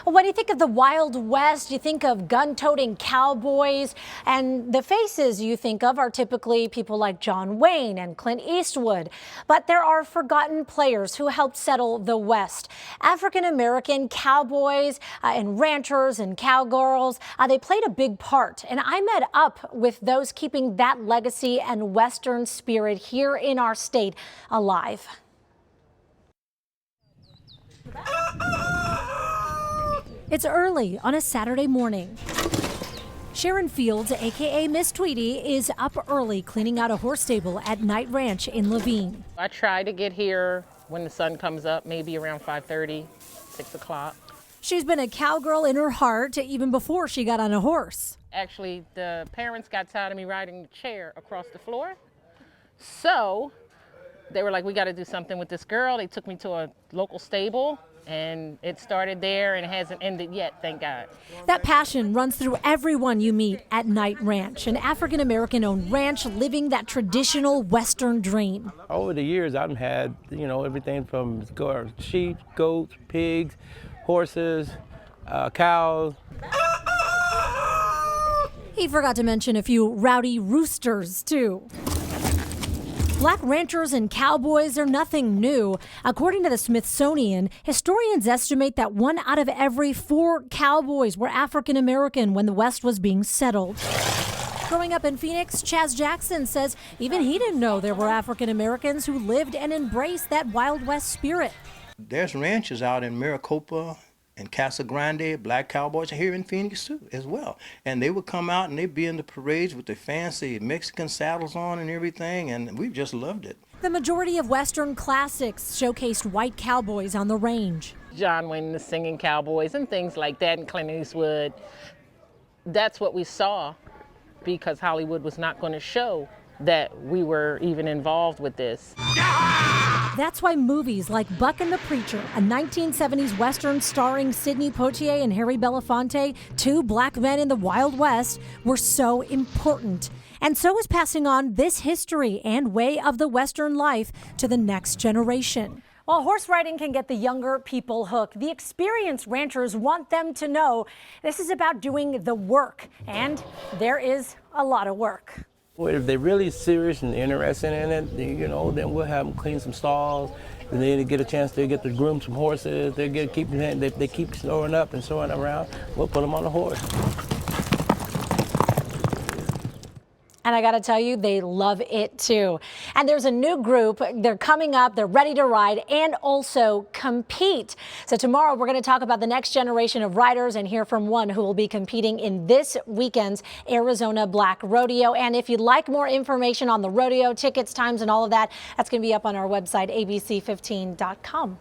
When you think of the Wild West, you think of gun-toting cowboys, and the faces you think of are typically people like John Wayne and Clint Eastwood. But there are forgotten players who helped settle the West. African-American cowboys and ranchers and cowgirls, they played a big part. And I met up with those keeping that legacy and Western spirit here in our state alive. It's early on a Saturday morning. Sharon Fields, aka Miss Tweety, is up early cleaning out a horse stable at Night Ranch in Laveen. I try to get here when the sun comes up, maybe around 5:30, 6 o'clock. She's been a cowgirl in her heart even before she got on a horse. Actually, the parents got tired of me riding the chair across the floor. So they were like, we got to do something with this girl. They took me to a local stable. And it started there and it hasn't ended yet, thank God. That passion runs through everyone you meet at Night Ranch, an African-American owned ranch living that traditional Western dream. Over the years, I've had, everything from sheep, goats, pigs, horses, cows. He forgot to mention a few rowdy roosters, too. Black ranchers and cowboys are nothing new. According to the Smithsonian, historians estimate that 1 out of every 4 cowboys were African American when the West was being settled. Growing up in Phoenix, Chaz Jackson says even he didn't know there were African Americans who lived and embraced that Wild West spirit. There's ranches out in Maricopa and Casa Grande, black cowboys are here in Phoenix too, as well. And they would come out and they'd be in the parades with their fancy Mexican saddles on and everything, and we just loved it. The majority of Western classics showcased white cowboys on the range. John Wayne and the Singing Cowboys and things like that, and Clint Eastwood. That's what we saw because Hollywood was not going to show that we were even involved with this. That's why movies like Buck and the Preacher, a 1970s Western starring Sidney Poitier and Harry Belafonte, 2 black men in the Wild West, were so important. And so is passing on this history and way of the Western life to the next generation. While horse riding can get the younger people hooked, the experienced ranchers want them to know this is about doing the work, and there is a lot of work. Well, if they're really serious and interested in it, then we'll have them clean some stalls, and then they get a chance to get to groom some horses. They keep storing up and storing around. We'll put them on a horse. And I got to tell you, they love it too. And there's a new group. They're coming up. They're ready to ride and also compete. So tomorrow we're going to talk about the next generation of riders and hear from one who will be competing in this weekend's Arizona Black Rodeo. And if you'd like more information on the rodeo, tickets, times, and all of that, that's going to be up on our website, abc15.com.